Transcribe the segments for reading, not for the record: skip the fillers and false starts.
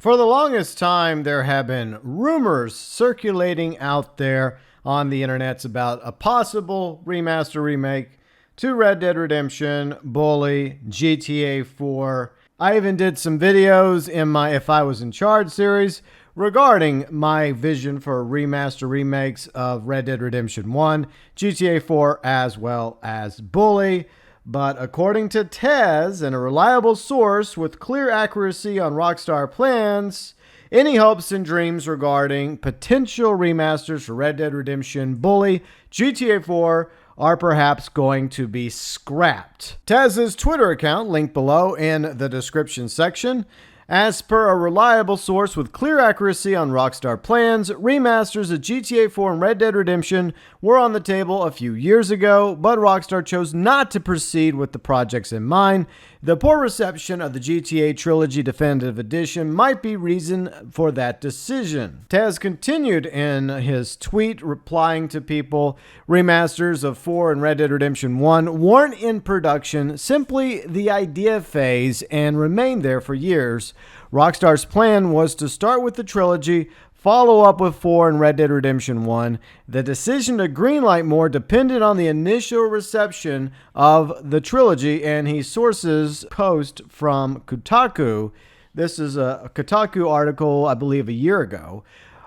For the longest time, there have been rumors circulating out there on the internets about a possible remaster remake to Red Dead Redemption, Bully, GTA 4. I even did some videos in my If I Was in Charge series regarding my vision for remaster remakes of Red Dead Redemption 1, GTA 4, as well as Bully. But according to Tez, and a reliable source with clear accuracy on Rockstar plans, any hopes and dreams regarding potential remasters for Red Dead Redemption, Bully, GTA 4 are perhaps going to be scrapped. Tez's Twitter account, linked below in the description section. As per a reliable source with clear accuracy on Rockstar plans, remasters of GTA 4 and Red Dead Redemption were on the table a few years ago, but Rockstar chose not to proceed with the projects in mind. The poor reception of the GTA Trilogy Definitive Edition might be reason for that decision. Tez continued in his tweet replying to people, remasters of 4 and Red Dead Redemption 1 weren't in production, simply the idea phase, and remained there for years. Rockstar's plan was to start with the trilogy, follow up with 4 and Red Dead Redemption 1. The decision to greenlight more depended on the initial reception of the trilogy, and he sources post from Kotaku. This is a Kotaku article, I believe, a year ago.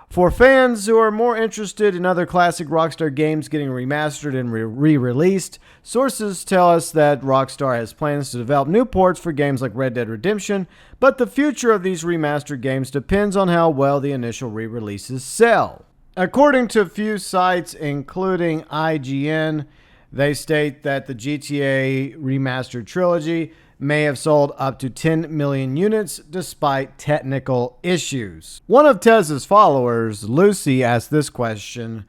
For fans who are more interested in other classic Rockstar games getting remastered and re-released, sources tell us that Rockstar has plans to develop new ports for games like Red Dead Redemption, but the future of these remastered games depends on how well the initial re-releases sell. According to a few sites, including IGN, they state that the GTA Remastered Trilogy may have sold up to 10 million units despite technical issues. One of Tez's followers, Lucy, asked this question.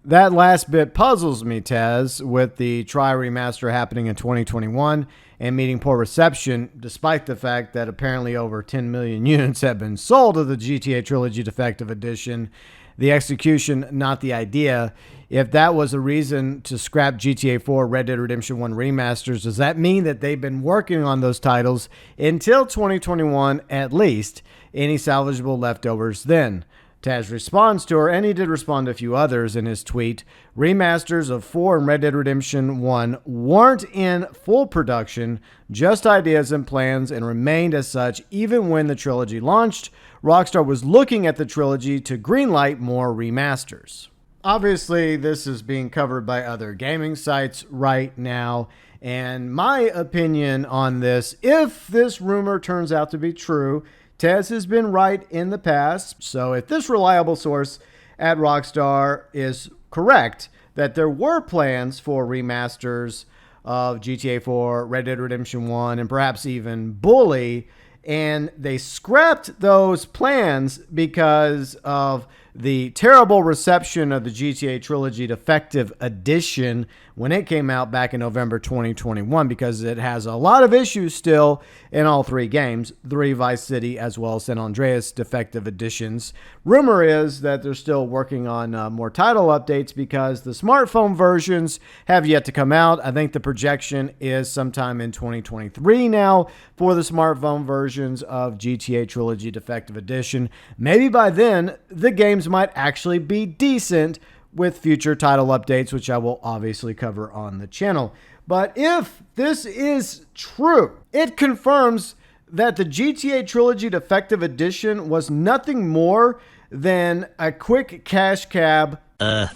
That last bit puzzles me, Tez, with the Try Remaster happening in 2021 and meeting poor reception, despite the fact that apparently over 10 million units have been sold of the GTA Trilogy Definitive Edition. The execution, not the idea. If that was a reason to scrap GTA 4, Red Dead Redemption 1 remasters, does that mean that they've been working on those titles until 2021 at least? Any salvageable leftovers then? Taz responds to her, and he did respond to a few others in his tweet. Remasters of 4 and Red Dead Redemption 1 weren't in full production, just ideas and plans, and remained as such even when the trilogy launched. Rockstar was looking at the trilogy to greenlight more remasters. Obviously, this is being covered by other gaming sites right now, and my opinion on this, if this rumor turns out to be true, Tez has been right in the past, so if this reliable source at Rockstar is correct that there were plans for remasters of GTA 4, Red Dead Redemption 1, and perhaps even Bully, and they scrapped those plans because of the terrible reception of the GTA Trilogy Definitive Edition when it came out back in November 2021, because it has a lot of issues still in all 3 games, 3 Vice City as well as San Andreas Definitive Editions. Rumor is that they're still working on more title updates because the smartphone versions have yet to come out. I think the projection is sometime in 2023 now for the smartphone versions of GTA Trilogy Definitive Edition. Maybe by then, the games might actually be decent with future title updates, which I will obviously cover on the channel. But if this is true, it confirms that the GTA Trilogy Definitive Edition was nothing more than a quick cash grab by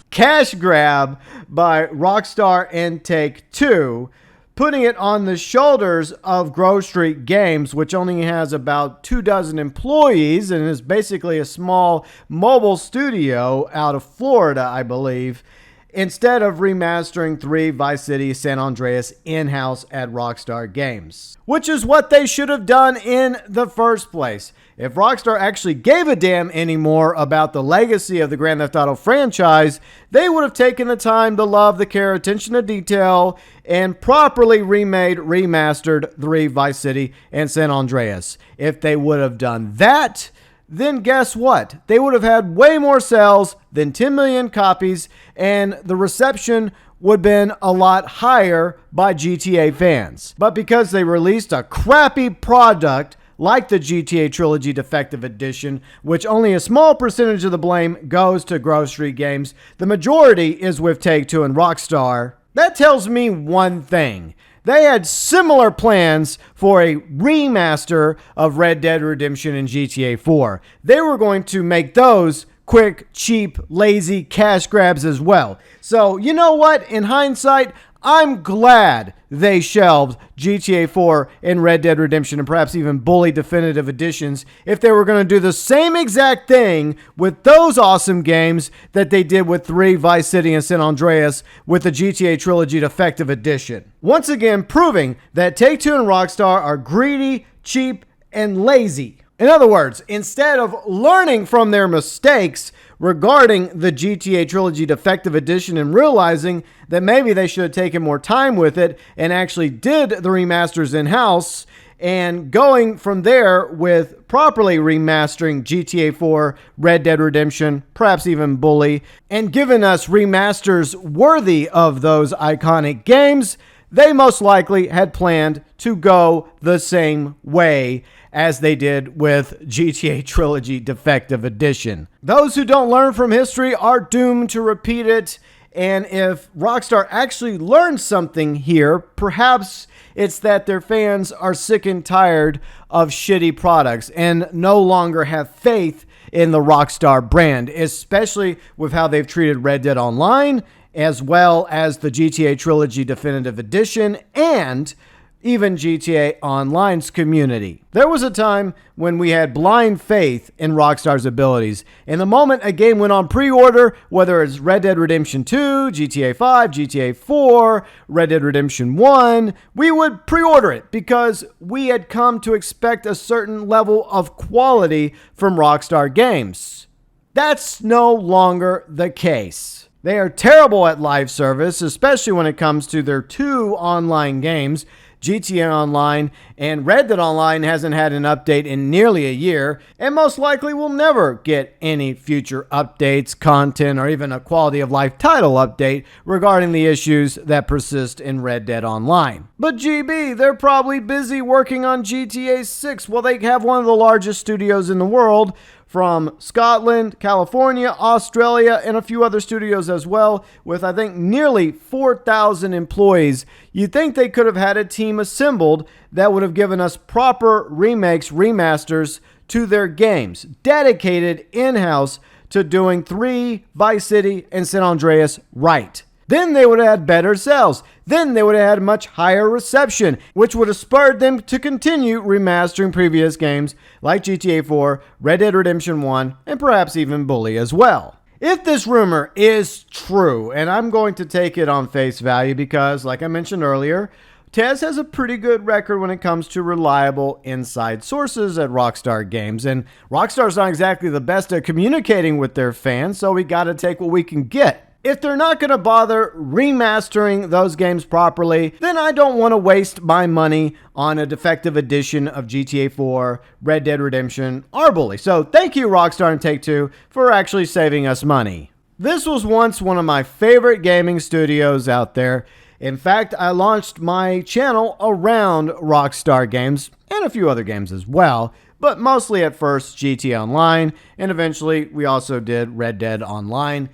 Rockstar and Take-Two, putting it on the shoulders of Grove Street Games, which only has about 24 employees and is basically a small mobile studio out of Florida, I believe, instead of remastering 3 Vice City San Andreas in-house at Rockstar Games, which is what they should have done in the first place. If Rockstar actually gave a damn anymore about the legacy of the Grand Theft Auto franchise, they would have taken the time, the love, the care, attention to detail, and properly remastered 3 Vice City and San Andreas. If they would have done that, then guess what? They would have had way more sales than 10 million copies, and the reception would have been a lot higher by GTA fans. But because they released a crappy product like the GTA Trilogy Definitive Edition, which only a small percentage of the blame goes to Grove Street Games. The majority is with Take-Two and Rockstar. That tells me one thing. They had similar plans for a remaster of Red Dead Redemption and GTA 4. They were going to make those quick, cheap, lazy cash grabs as well. So, you know what? In hindsight, I'm glad they shelved GTA 4 and Red Dead Redemption and perhaps even Bully Definitive Editions if they were going to do the same exact thing with those awesome games that they did with 3, Vice City, and San Andreas with the GTA Trilogy Definitive Edition. Once again, proving that Take-Two and Rockstar are greedy, cheap, and lazy. In other words, instead of learning from their mistakes regarding the GTA Trilogy Definitive Edition and realizing that maybe they should have taken more time with it and actually did the remasters in-house, and going from there with properly remastering GTA 4, Red Dead Redemption, perhaps even Bully, and giving us remasters worthy of those iconic games, they most likely had planned to go the same way as they did with GTA Trilogy Definitive Edition. Those who don't learn from history are doomed to repeat it, and if Rockstar actually learned something here, perhaps it's that their fans are sick and tired of shitty products and no longer have faith in the Rockstar brand, especially with how they've treated Red Dead Online, as well as the GTA Trilogy Definitive Edition, and even GTA Online's community. There was a time when we had blind faith in Rockstar's abilities. And the moment a game went on pre-order, whether it's Red Dead Redemption 2, GTA 5, GTA 4, Red Dead Redemption 1, we would pre-order it because we had come to expect a certain level of quality from Rockstar games. That's no longer the case. They are terrible at live service, especially when it comes to their 2 online games, GTA Online, and Red Dead Online hasn't had an update in nearly a year, and most likely will never get any future updates, content, or even a quality of life title update regarding the issues that persist in Red Dead Online. But GB, they're probably busy working on GTA 6. Well, they have one of the largest studios in the world, from Scotland, California, Australia, and a few other studios as well, with I think nearly 4,000 employees. You'd think they could have had a team assembled that would have given us proper remakes, remasters to their games, dedicated in-house to doing 3, Vice City, and San Andreas right. Then they would have had better sales. Then they would have had much higher reception, which would have spurred them to continue remastering previous games like GTA 4, Red Dead Redemption 1, and perhaps even Bully as well. If this rumor is true, and I'm going to take it on face value because, like I mentioned earlier, Tez has a pretty good record when it comes to reliable inside sources at Rockstar Games, and Rockstar's not exactly the best at communicating with their fans, so we gotta take what we can get. If they're not going to bother remastering those games properly, then I don't want to waste my money on a defective edition of GTA 4, Red Dead Redemption, or Bully. So thank you, Rockstar and Take-Two, for actually saving us money. This was once one of my favorite gaming studios out there. In fact, I launched my channel around Rockstar games and a few other games as well, but mostly at first GTA Online, and eventually we also did Red Dead Online.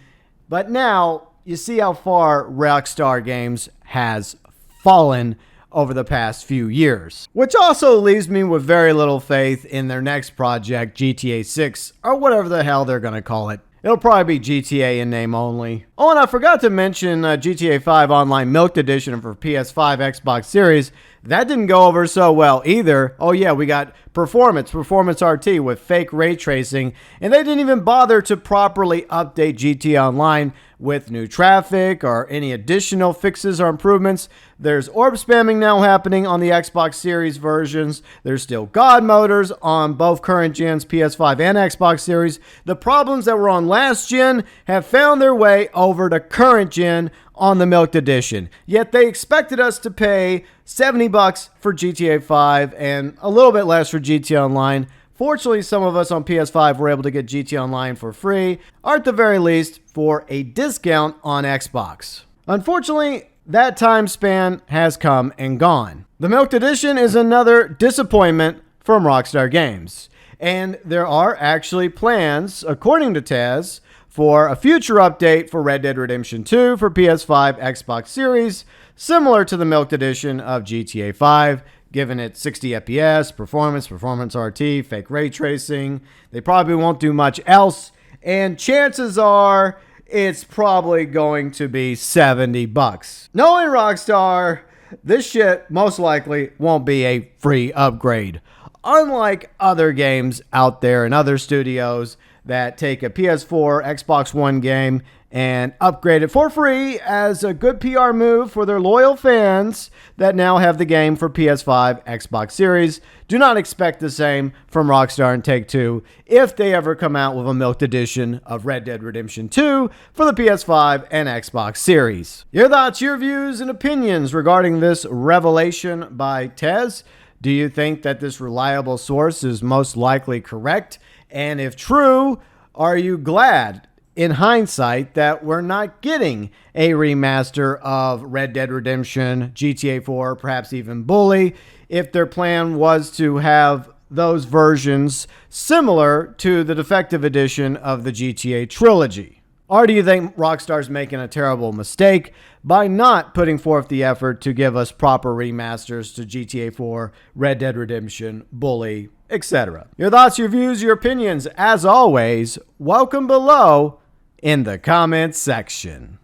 But now, you see how far Rockstar Games has fallen over the past few years. Which also leaves me with very little faith in their next project, GTA 6, or whatever the hell they're going to call it. It'll probably be GTA in name only. Oh, and I forgot to mention GTA 5 Online Milked Edition for PS5, Xbox Series. That didn't go over so well either. Oh yeah, we got Performance RT with fake ray tracing, and they didn't even bother to properly update GTA Online with new traffic or any additional fixes or improvements. There's orb spamming now happening on the Xbox Series versions. There's still God motors on both current gens, PS5 and Xbox Series. The problems that were on last gen have found their way over to current gen on the Milked Edition. Yet they expected us to pay $70 for GTA 5 and a little bit less for GTA Online. Fortunately, some of us on PS5 were able to get GTA Online for free, or at the very least, for a discount on Xbox. Unfortunately, that time span has come and gone. The Milked Edition is another disappointment from Rockstar Games. And there are actually plans, according to Tez, for a future update for Red Dead Redemption 2 for PS5, Xbox Series, similar to the milked edition of GTA 5, given it 60 FPS, performance RT, fake ray tracing. They probably won't do much else, and chances are it's probably going to be $70. Knowing Rockstar, this shit most likely won't be a free upgrade. Unlike other games out there and other studios that take a PS4, Xbox One game and upgrade it for free as a good PR move for their loyal fans that now have the game for PS5, Xbox Series. Do not expect the same from Rockstar and Take-Two if they ever come out with a milked edition of Red Dead Redemption 2 for the PS5 and Xbox Series. Your thoughts, your views, and opinions regarding this revelation by Tez. Do you think that this reliable source is most likely correct? And if true, are you glad in hindsight that we're not getting a remaster of Red Dead Redemption, GTA 4, perhaps even Bully, if their plan was to have those versions similar to the defective edition of the GTA Trilogy? Or do you think Rockstar's making a terrible mistake by not putting forth the effort to give us proper remasters to GTA 4, Red Dead Redemption, Bully, etc.? Your thoughts, your views, your opinions, as always, welcome below in the comments section.